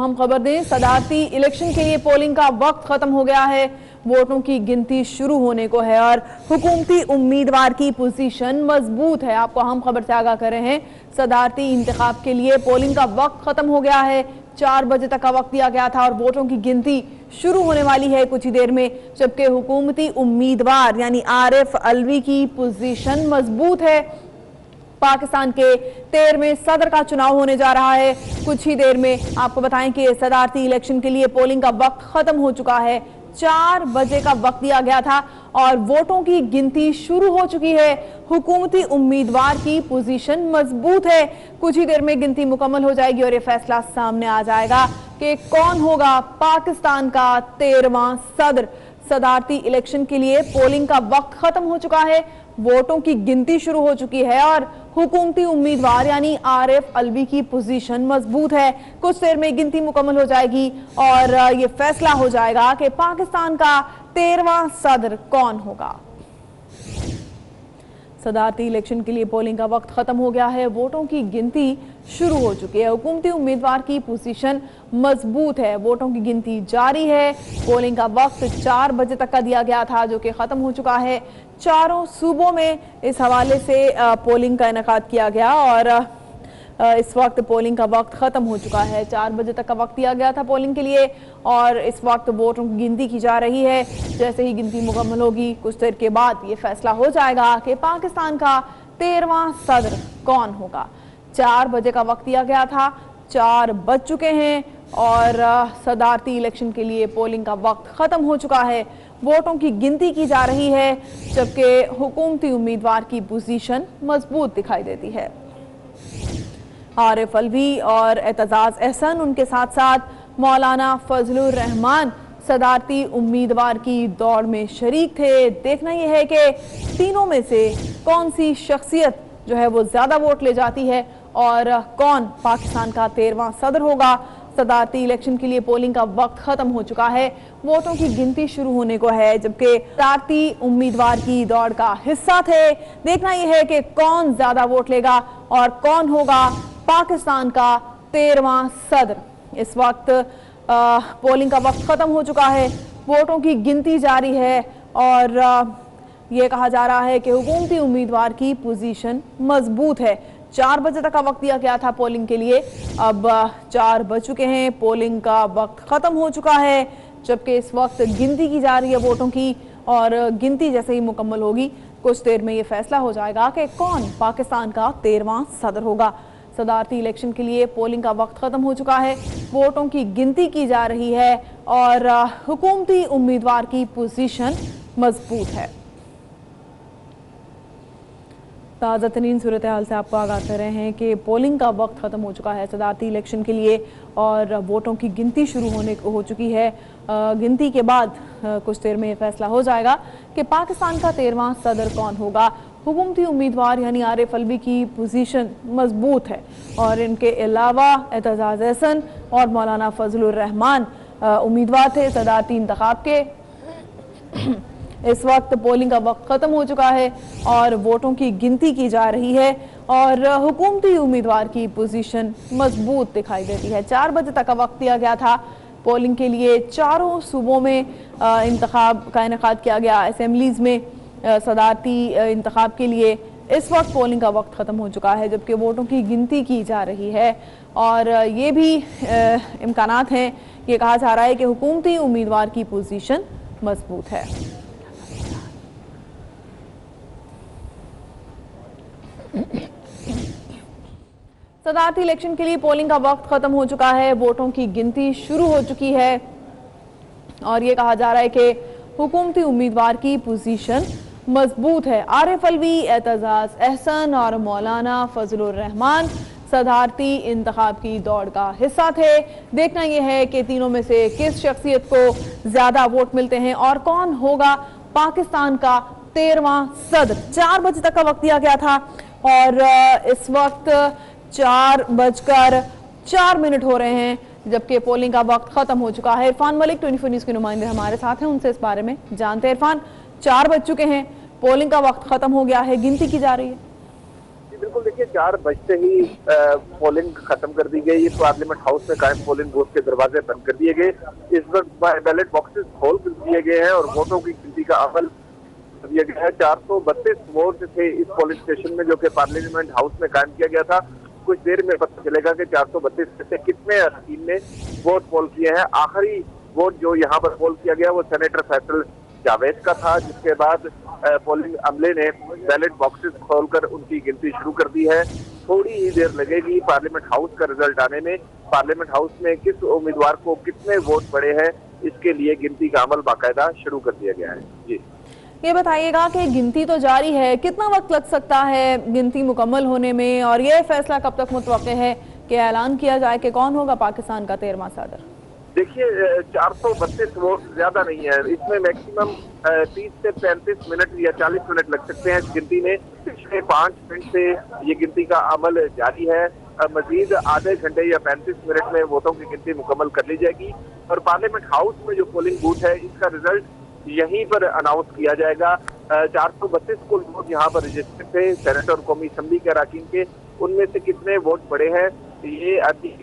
हम खबर दें, सदारती इलेक्शन के लिए पोलिंग का वक्त खत्म हो गया है। वोटों की गिनती शुरू होने को है और हुकूमती उम्मीदवार की पोजीशन मजबूत है। आपको हम खबर से आगाह कर रहे हैं, सदारती इंतखाब के लिए पोलिंग का वक्त खत्म हो गया है। 4 बजे तक का वक्त दिया गया था और वोटों की गिनती शुरू होने वाली है कुछ ही देर में, जबकि हुकूमती उम्मीदवार यानी आरिफ अलवी की पोजीशन मजबूत है। पाकिस्तान के 13वें सदर का चुनाव होने जा रहा है कुछ ही देर में। आपको बताएं कि सदारती इलेक्शन के लिए पोलिंग का वक्त खत्म हो चुका है। 4 बजे का वक्त दिया गया था और वोटों की गिनती शुरू हो चुकी है। हुकूमती उम्मीदवार की पोजीशन मजबूत है। कुछ ही देर में गिनती मुकम्मल हो जाएगी और ये फैसला सामने आ जाएगा कि कौन होगा पाकिस्तान का 13वां सदर। सदारती इलेक्शन के लिए पोलिंग का वक्त खत्म हो चुका है, वोटों की गिनती शुरू हो चुकी है और हुकूमती उम्मीदवार यानी आरिफ अलवी की पोजीशन मजबूत है। कुछ देर में गिनती मुकम्मल हो जाएगी और ये फैसला हो जाएगा कि पाकिस्तान का 13वां सदर कौन होगा। सदारती इलेक्शन के लिए पोलिंग का वक्त खत्म हो गया है, वोटों की गिनती शुरू हो चुकी है। हुकूमती उम्मीदवार की पोजीशन मजबूत है, वोटों की गिनती जारी है। पोलिंग का वक्त 4 बजे तक का दिया गया था जो कि खत्म हो चुका है। चारों सूबों में इस हवाले से पोलिंग का इनेकाद किया गया और इस वक्त पोलिंग का वक्त खत्म हो चुका है। 4 बजे तक का वक्त दिया गया था पोलिंग के लिए और इस वक्त वोटों की गिनती की जा रही है। जैसे ही गिनती मुकम्मल होगी कुछ देर के बाद ये फैसला हो जाएगा कि पाकिस्तान का 13वां सदर कौन होगा। 4 बजे का वक्त दिया गया था, 4 बज चुके हैं और सदारती इलेक्शन के लिए पोलिंग का वक्त खत्म हो चुका है। वोटों की गिनती की जा रही है जबकि हुकूमती उम्मीदवार की पोजीशन मजबूत दिखाई देती है। आरिफ अलवी और एतजाज अहसन, उनके साथ साथ मौलाना फजलुर रहमान सदारती उम्मीदवार की दौड़ में शरीक थे। देखना यह है कि तीनों में से कौन सी शख्सियत जो है वो ज्यादा वोट ले जाती है और कौन पाकिस्तान का 13वां सदर होगा। सदारती इलेक्शन के लिए पोलिंग का वक्त खत्म हो चुका है, वोटों की गिनती शुरू होने को है, जबकि सदारती उम्मीदवार की दौड़ का हिस्सा थे। देखना यह है कि कौन ज्यादा वोट लेगा और कौन होगा पाकिस्तान का 13वां सदर। इस वक्त पोलिंग का वक्त खत्म हो चुका है, वोटों की गिनती जारी है और ये कहा जा रहा है कि हुकूमती उम्मीदवार की पोजीशन मजबूत है। 4 बजे तक का वक्त दिया गया था पोलिंग के लिए, अब 4 बज चुके हैं, पोलिंग का वक्त खत्म हो चुका है, जबकि इस वक्त गिनती की जा रही है वोटों की और गिनती जैसे ही मुकम्मल होगी कुछ देर में ये फैसला हो जाएगा कि कौन पाकिस्तान का 13वां सदर होगा। सदारती इलेक्शन के लिए पोलिंग का वक्त खत्म हो चुका है, वोटों की गिनती की जा रही है और हुकूमती उम्मीदवार की पोजीशन मजबूत है। ताज़ा तरीन सूरत हाल से आपको आगाह कर रहे हैं कि पोलिंग का वक्त ख़त्म हो चुका है सदारती इलेक्शन के लिए और वोटों की गिनती शुरू हो चुकी है। गिनती के बाद कुछ देर में फैसला हो जाएगा कि पाकिस्तान का 13वां सदर कौन होगा। हुकूमती उम्मीदवार यानी आरिफ अलवी की पोजीशन मजबूत है और इनके अलावा एतजाज अहसन और मौलाना फजलुर रहमान उम्मीदवार थे सदारती इंतखाब के। इस वक्त पोलिंग का वक्त खत्म हो चुका है और वोटों की गिनती की जा रही है और हुकूमती उम्मीदवार की पोजीशन मजबूत दिखाई देती है। 4 बजे तक का वक्त दिया गया था पोलिंग के लिए। चारों सूबों में इंतखाब का इनेकाद किया गया। असेंबलीज में सदारती इंतखाब के लिए इस वक्त पोलिंग का वक्त खत्म हो चुका है, जबकि वोटों की गिनती की जा रही है और ये भी इम्कानात हैं, ये कहा जा रहा है कि हुकूमती उम्मीदवार की पोजीशन मजबूत है। सदारती इलेक्शन के लिए पोलिंग का वक्त खत्म हो चुका है, वोटों की गिनती शुरू हो चुकी है और ये कहा जा रहा है कि हुकूमती उम्मीदवार की पोजीशन मजबूत है। आरिफ अलवी, एतजाज अहसन और मौलाना फजलुर रहमान सदारती इंतखाब की दौड़ का हिस्सा थे। देखना यह है कि तीनों में से किस शख्सियत को ज्यादा वोट मिलते हैं और कौन होगा पाकिस्तान का 13वां सदर। 4 बजे तक का वक्त दिया गया था और इस वक्त 4:04 हो रहे हैं, जबकि पोलिंग का वक्त खत्म हो चुका है। इरफान मलिक 24 न्यूज़ के नुमाइंदे हमारे साथ हैं, उनसे इस बारे में जानते हैं। इरफान, 4 बज चुके हैं, पोलिंग का वक्त खत्म हो गया है, गिनती की जा रही है। बिल्कुल, देखिए 4 बजते ही पोलिंग खत्म कर दी गई। पार्लियामेंट हाउस में कायम पोलिंग बूथ के दरवाजे बंद कर दिए गए। इस वक्त बैलेट बॉक्सेस खोल कर दिए गए हैं और वोटों की गिनती का अमल दिया गया है। 432 वोट थे इस पोलिंग स्टेशन में, जो कि पार्लियामेंट हाउस में कायम किया गया था। कुछ देर में पता चलेगा कि 432 में से कितने अरकान ने वोट पोल किए हैं। आखिरी वोट जो यहाँ पर पोल किया गया वो सेनेटर फैसल जावेद का था, जिसके बाद पोलिंग अमले ने बैलेट बॉक्सेस खोलकर उनकी गिनती शुरू कर दी है। थोड़ी ही देर लगेगी पार्लियामेंट हाउस का रिजल्ट आने में। पार्लियामेंट हाउस में किस उम्मीदवार को कितने वोट पड़े हैं, इसके लिए गिनती का अमल बाकायदा शुरू कर दिया गया है। जी, ये बताइएगा कि गिनती तो जारी है, कितना वक्त लग सकता है गिनती मुकम्मल होने में, और ये फैसला कब तक मुतवक्के है कि ऐलान किया जाए कि कौन होगा पाकिस्तान का 13वां सदर? देखिए 432 वोट ज्यादा नहीं है, इसमें मैक्सिमम 30 से 35 मिनट या 40 मिनट लग सकते हैं इस गिनती में। पिछले 5 मिनट से ये गिनती का अमल जारी है। मजीद आधे घंटे या 35 मिनट में वोटों की गिनती मुकम्मल कर ली जाएगी और पार्लियामेंट हाउस में जो पोलिंग बूथ है इसका रिजल्ट यहीं पर अनाउंस किया जाएगा। 432 कुल वोट यहाँ पर रजिस्टर्ड थे सेनेट और कौमी असम्बली के अरकान के, उनमें से कितने वोट पड़े हैं ये अभी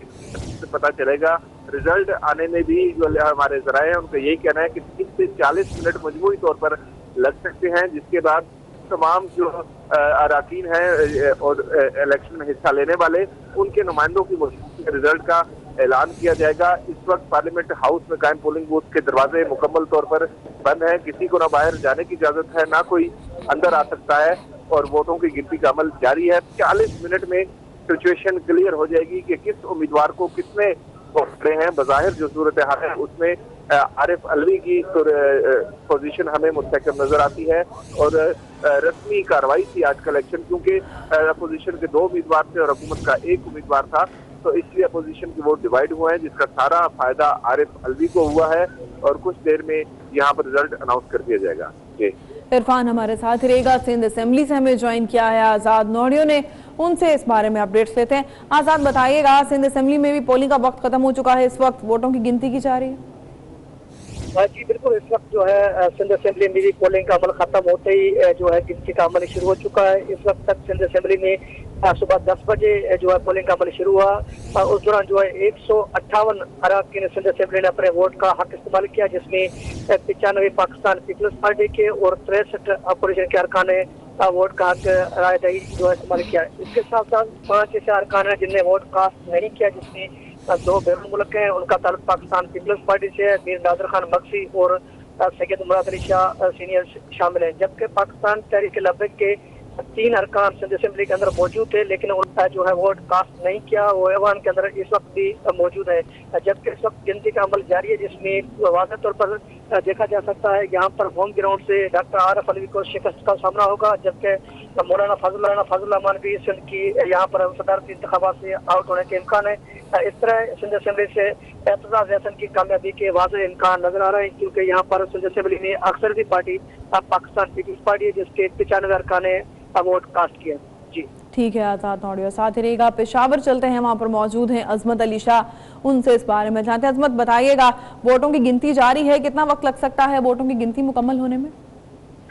पता चलेगा। रिजल्ट आने में भी जो हमारे जराए हैं उनका यही कहना है कि 30 से 40 मिनट मजमूई तौर पर लग सकते हैं, जिसके बाद तमाम जो अरकान हैं और इलेक्शन में हिस्सा लेने वाले उनके नुमाइंदों की मौजूदगी में रिजल्ट का ऐलान किया जाएगा। इस वक्त पार्लियामेंट हाउस में कायम पोलिंग बूथ के दरवाजे मुकम्मल तौर पर बंद हैं, किसी को ना बाहर जाने की इजाजत है ना कोई अंदर आ सकता है और वोटों की गिनती का अमल जारी है। 40 मिनट में सिचुएशन क्लियर हो जाएगी कि किस उम्मीदवार को कितने वोट पड़े हैं। बज़ाहिर जो सूरत हाल है उसमें आरिफ अलवी की पोजीशन हमें मुस्तहकम नजर आती है और रस्मी कार्रवाई थी आज का इलेक्शन, क्योंकि अपोजिशन के 2 उम्मीदवार थे और हुकूमत का 1 उम्मीदवार था, तो इसलिए अपोजिशन के वोट डिवाइड हुए हैं, जिसका सारा फायदा आरिफ अलवी को हुआ है और कुछ देर में यहाँ पर रिजल्ट अनाउंस कर दिया जाएगा। जी, इरफान हमारे साथ रहेगा, सिंध असेंबली से हमें ज्वाइन किया है आज़ाद नौडियो ने, उनसे इस बारे में अपडेट्स लेते हैं। आज़ाद बताइएगा, सिंध असेंबली में भी पोलिंग का वक्त खत्म हो चुका है, इस वक्त वोटों की गिनती की जा रही है? जी बिल्कुल, इस वक्त जो है सिंध असेंबली में भी पोलिंग का अमल खत्म होते ही जो है गिनती का अमल शुरू हो चुका है। इस वक्त तक सिंध असेंबली में सुबह 10 बजे जो है पोलिंग का अमल शुरू हुआ। उस दौरान जो है 158 अरकान सिंध असेंबली ने अपने वोट का हक इस्तेमाल किया, जिसमें 95 पाकिस्तान पीपल्स पार्टी के और 63 अपोजिशन के अरकान ने वोट का हक रायदही जो है इस्तेमाल किया। इसके साथ साथ 5 ऐसे अरकान हैं जिनने वोट कास्ट नहीं किया, जिसमें 2 बैरून मुल्क हैं, उनका ताल्लुक पाकिस्तान पीपल्स पार्टी से है, मीर नादिर खान मक्सी और सैयद मुराद अली शाह सीनियर शामिल हैं। जबकि पाकिस्तान तहरीक लब्बैक के 3 अरकान सिंध असेंबली के अंदर मौजूद थे, लेकिन उनका जो है वोट कास्ट नहीं किया, वो ऐवान के अंदर इस वक्त भी मौजूद है। जबकि इस वक्त गिनती का अमल जारी है, जिसमें वाज़ह तौर पर देखा जा सकता है यहाँ पर होम ग्राउंड से डॉक्टर आरिफ अलवी को शिकस्त का सामना होगा, जबकि मौलाना फजल रहमान भी सिंध की यहाँ पर सदारती इंतखाबात से आउट होने के इम्कान है। इस तरह सिंध असेंबली से एतजाज हसन की कामयाबी के वाज़ेह इम्कान नजर आ रहे हैं, क्योंकि यहाँ पर सिंध असेंबली में अक्सर भी पार्टी पाकिस्तान पीपल्स पार्टी है, जिसके 95 अरकान ने वोट कास्ट किया। जी ठीक है, आज़ाद नौडियो साथ ही रहेगा। पेशावर चलते हैं, वहाँ पर मौजूद हैं अजमत अली शाह, उनसे इस बारे में जानते हैं। अजमत बताइएगा, वोटों की गिनती जारी है, कितना वक्त लग सकता है वोटों की गिनती मुकम्मल होने में?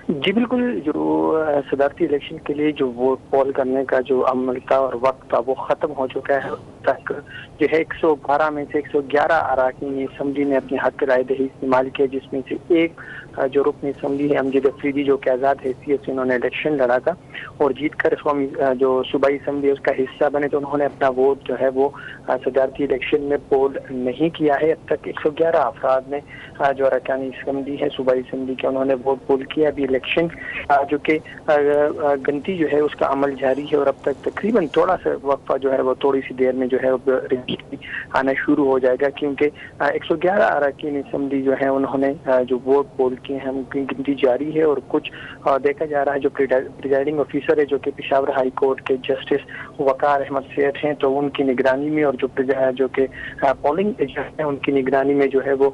जी बिल्कुल, जो सदारती इलेक्शन के लिए जो वोट पोल करने का जो अमल था और वक्त था वो ख़त्म हो चुका है। तक जो है 112 में से 111 अरकान असम्बली ने अपने हक राय दही इस्तेमाल किया, जिसमें से एक जो रुकन असम्बली है अमजद अफरीदी, जो कि आज़ाद हैसियत से उन्होंने इलेक्शन लड़ा था और जीत कर जो सूबाई असम्बली उसका हिस्सा बने, तो उन्होंने अपना वोट जो है वो सदारती इलेक्शन में पोल नहीं किया है। अब तक 111 अफराद ने जो अरकान असम्बली है सूबाई असम्बली के, उन्होंने वोट पोल किया। अभी इलेक्शन जो कि गिनती जो है उसका अमल जारी है और अब तक तकरीबन थोड़ा सा वक्फा जो है वो थोड़ी सी देर में जो है रिजल्ट आना शुरू हो जाएगा, क्योंकि 111 अरकान असम्बली जो है उन्होंने जो वोट पोल किए हैं उनकी गिनती जारी है। और कुछ देखा जा रहा है जो प्रिजाइडिंग ऑफिसर है जो कि पेशावर हाई कोर्ट के जस्टिस वकार अहमद सेठ हैं, तो उनकी निगरानी में और जो कि पोलिंग एजेंट हैं उनकी निगरानी में जो है वो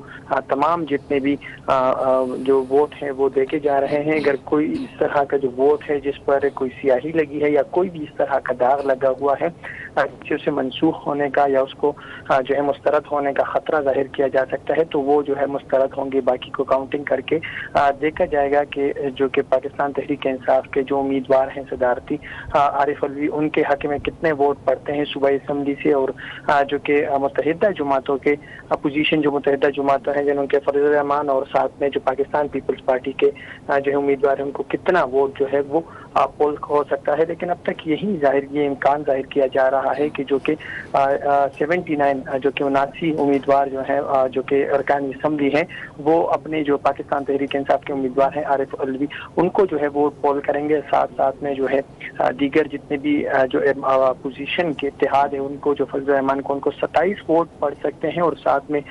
तमाम जितने भी जो वोट हैं वो देखे जा रहे हैं। अगर कोई इस तरह का जो वोट है जिस पर कोई स्याही लगी है या कोई भी इस तरह का दाग लगा हुआ है से मनसूख होने का या उसको जो है मुस्तरद होने का खतरा जाहिर किया जा सकता है, तो वो जो है मुस्तरद होंगे। बाकी को काउंटिंग करके देखा जाएगा कि जो कि पाकिस्तान तहरीक इंसाफ के जो उम्मीदवार हैं सदारती आरिफ अलवी, उनके हक में कितने वोट पड़ते हैं सूबाई असम्बली से, और जो कि मुत्तहिदा जमातों के अपोजिशन जो मुत्तहिदा जमातें हैं जिनके फजल रहमान और साथ में जो पाकिस्तान पीपल्स पार्टी के जो है उम्मीदवार हैं, उनको कितना वोट जो है वो पोल हो सकता है। लेकिन अब तक यही ये इम्कान जाहिर किया जा रहा है कि जो कि 79 जो कि 79 उम्मीदवार जो है जो कि अरकान असम्बली हैं, वो अपने जो पाकिस्तान तहरीक इंसाफ के उम्मीदवार हैं आरिफ अलवी, उनको जो है वोट पोल करेंगे। साथ साथ में जो है दीगर जितने भी जो अपोजिशन के इत्तेहाद है उनको, जो फजल रहमान को, उनको 27 वोट पड़ सकते हैं, और साथ में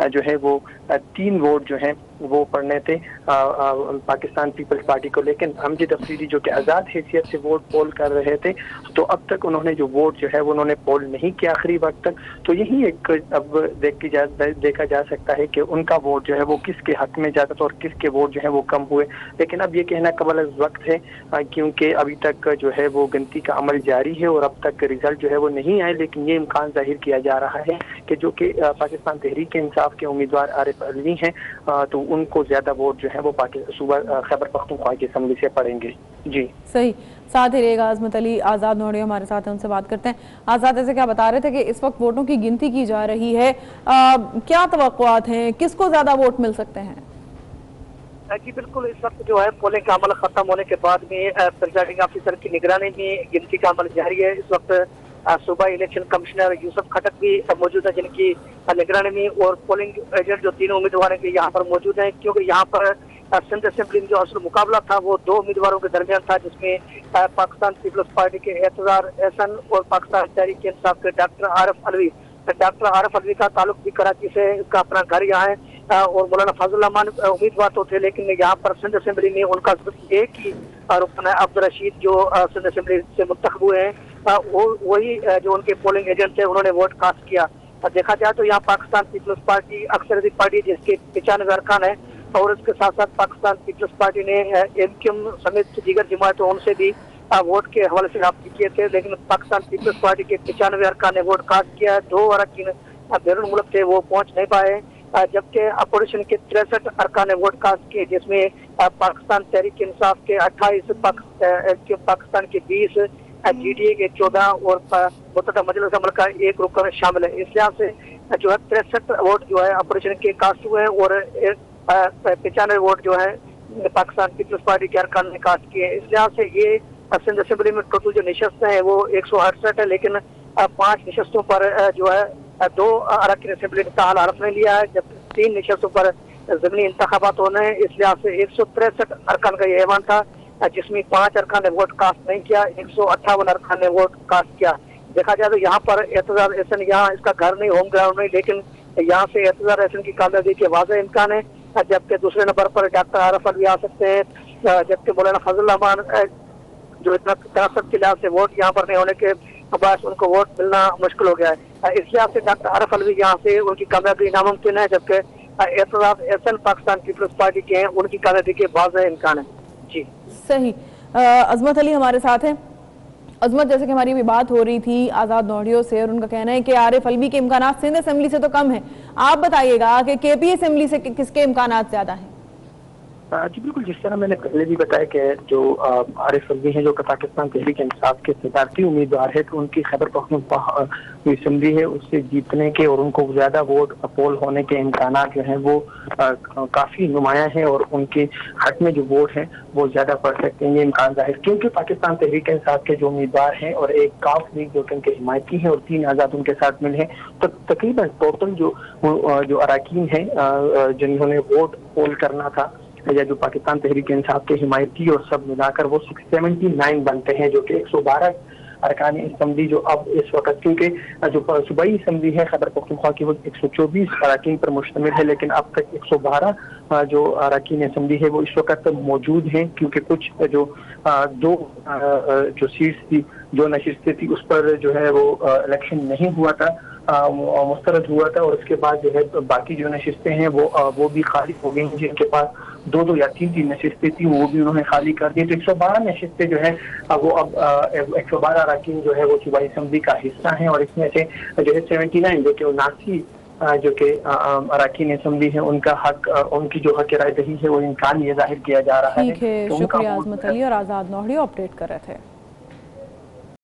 जो है वो 3 वोट जो है वो पढ़ने थे पाकिस्तान पीपल्स पार्टी को। लेकिन अमजद अफरीदी जो कि आज़ाद हैसियत से वोट पोल कर रहे थे, तो अब तक उन्होंने जो वोट जो है वो उन्होंने पोल नहीं किया आखिरी वक्त तक। तो यही एक अब देखा जा सकता है कि उनका वोट जो है वो किसके हक में जाता था और किसके वोट जो है वो कम हुए। लेकिन अब ये कहना कबल वक्त है क्योंकि अभी तक जो है वो गिनती का अमल जारी है और अब तक रिजल्ट जो है वो नहीं आए। लेकिन ये इम्कान जाहिर किया जा रहा है कि जो कि पाकिस्तान तहरीक इंसाफ के उम्मीदवार आरिफ अलवी हैं, तो उनको ज्यादा वोट जो है वो सूबा खैबर पख्तूनख्वा की असम्बली से पड़ेंगे। जी सही, साथ ही रहेगा अजमत अली आज़ाद नोडियो हमारे साथ हैं, उनसे बात करते हैं। आज़ाद, ऐसे क्या बता रहे थे कि इस वक्त वोटों की गिनती की जा रही है, क्या तवक्कुआत हैं, किसको ज्यादा वोट मिल सकते हैं? जी बिल्कुल, इस वक्त जो है पोलिंग का अमल खत्म होने के बाद में प्रिजाइडिंग ऑफिसर की निगरानी में गिनती का अमल जारी है। इस वक्त सूबाई इलेक्शन कमिश्नर यूसुफ खटक भी मौजूद है जिनकी निगरानी में, और पोलिंग एजेंट जो 3 उम्मीदवार हैं यहाँ पर मौजूद हैं, क्योंकि यहाँ पर सिंध असेंबली में जो असल मुकाबला था वो 2 उम्मीदवारों के दरमियान था, जिसमें पाकिस्तान पीपल्स पार्टी के एतजार एहसन और पाकिस्तान तहरीक इंसाफ के डॉक्टर आरिफ अलवी। डॉक्टर आरिफ अलवी का ताल्लुक भी कराची से, उसका अपना घर यहाँ है, और मौलाना फजल रहमान उम्मीदवार तो थे, लेकिन यहाँ पर सिंध असेंबली में उनका सिर्फ एक ही रुकन है, अब्दुल रशीद, जो सिंध असेंबली से मुंतखब हुए हैं, वही जो उनके पोलिंग एजेंट थे उन्होंने वोट कास्ट किया। देखा जाए तो यहाँ पाकिस्तान पीपल्स पार्टी अक्सर पार्टी जिसके 95 अरकान है, और इसके साथ साथ पाकिस्तान पीपल्स पार्टी ने एमक्यूएम समेत दीगर जमातों उनसे भी वोट के हवाले से राब्ते किए थे, लेकिन पाकिस्तान पीपल्स पार्टी के 95 अरकान ने वोट कास्ट किया। 2 अरकान बैरून मुल्क थे, वो पहुंच नहीं पाए, जबकि अपोजिशन के 63 अरकान ने वोट कास्ट किए, जिसमें पाकिस्तान तहरीक इंसाफ के 28, पाकिस्तान के 20, GDA के 14 और मुत्तहदा मजलिस अमल का 1 रुकन शामिल है। इस लिहाज से जो है 63 वोट जो है अपोजिशन के कास्ट हुए हैं, और 95 वोट जो है पाकिस्तान पीपल्स पार्टी के अरकान ने कास्ट किए। इस लिहाज से ये सिंध असेंबली में टोटल जो नशस्तें हैं वो 168 है, लेकिन 5 नशस्तों पर जो है 2 अरकान असेंबली ने ताल हल्फ नहीं लिया है, जबकि 3 नशस्तों पर ज़मीनी इंतखाबात होने हैं। इस लिहाज से 163 अरकान का ये ऐवान था, जिसमें 5 अरकान ने वोट कास्ट नहीं किया, 158 अरकान ने वोट कास्ट किया। देखा जाए तो यहाँ पर एतजार एहसन, यहाँ इसका घर नहीं, होम ग्राउंड नहीं, लेकिन यहाँ से एतजार एहसन की कामयाबी के वाज़ेह इम्कान है, जबकि दूसरे नंबर पर डॉक्टर आरिफ अलवी आ सकते हैं, जबकि मौलाना फजल रहमान जो इतना तनासब के लिहाज से वोट यहाँ पर नहीं होने के बाद उनको वोट मिलना मुश्किल हो गया है। इस लिहाज से डॉक्टर आरिफ अलवी यहाँ से उनकी कामयाबी नामुमकिन है, जबकि एतजार एहसन पाकिस्तान पीपल्स पार्टी के हैं, उनकी कामयाबी के वाज़ेह इम्कान है। जी सही, अजमत अली हमारे साथ हैं। अजमत, जैसे कि हमारी भी बात हो रही थी आज़ाद नोडियो से, और उनका कहना है कि आरिफ अलवी के इम्कान सिंध असेंबली से तो कम है, आप बताइएगा कि KP असेंबली से किसके इम्कान ज्यादा हैं? जी बिल्कुल, जिस तरह मैंने पहले भी बताया कि जो आरिफ अलवी हैं जो पाकिस्तान तहरीक इंसाफ के सदारती उम्मीदवार है, तो उनकी खैबर पख्तूनख्वा असम्बली है उससे जीतने के और उनको ज्यादा वोट पोल होने के इम्कान जो हैं वो काफी नुमायां हैं, और उनके हक में जो वोट है वो ज्यादा पड़ सकते हैं, ये इम्कान जाहिर, क्योंकि पाकिस्तान तहरीक इंसाफ के जो उम्मीदवार हैं और एक काफ लीग जो उनके हिमायती हैं और 3 आज़ाद उनके साथ मिले हैं, तो तकरीबन टोटल जो अरकान हैं जिन्होंने वोट पोल करना था या जो पाकिस्तान तहरीक इंसाफ के हिमायती और सब मिलाकर वो 679 बनते हैं, जो कि 112 अरकान असम्बली जो अब इस वक्त, क्योंकि जो सूबाई असम्बली है खैबर पख्तूनख्वा की वो 124 अरकान पर मुश्तमिल है, लेकिन अब तक 112 जो अरकान असम्बली है वो इस वक्त मौजूद हैं, क्योंकि कुछ जो 2 जो सीट्स थी, जो नशिस्तें थी, उस पर जो है वो इलेक्शन नहीं हुआ था, मुस्तरद हुआ था और उसके बाद जो है बाकी जो नशिस्तें हैं वो भी खाली हो गई, जिनके पास 2-2 या 3-3 नशिस्तें थी वो भी उन्होंने खाली कर दी। तो 112 नशिस्तें जो है वो अब 112 अरकान जो है वो सूबाई असम्बली का हिस्सा हैं और इसमें से जो है 79 जो कि 79 जो कि अरकान असम्बली है उनका हक, उनकी जो हक राय दही है वो इम्कान ये जाहिर किया जा रहा है। ठीक है, शुक्रिया आजमत अली और आज़ाद नौहड़ी अपडेट कर रहे थे।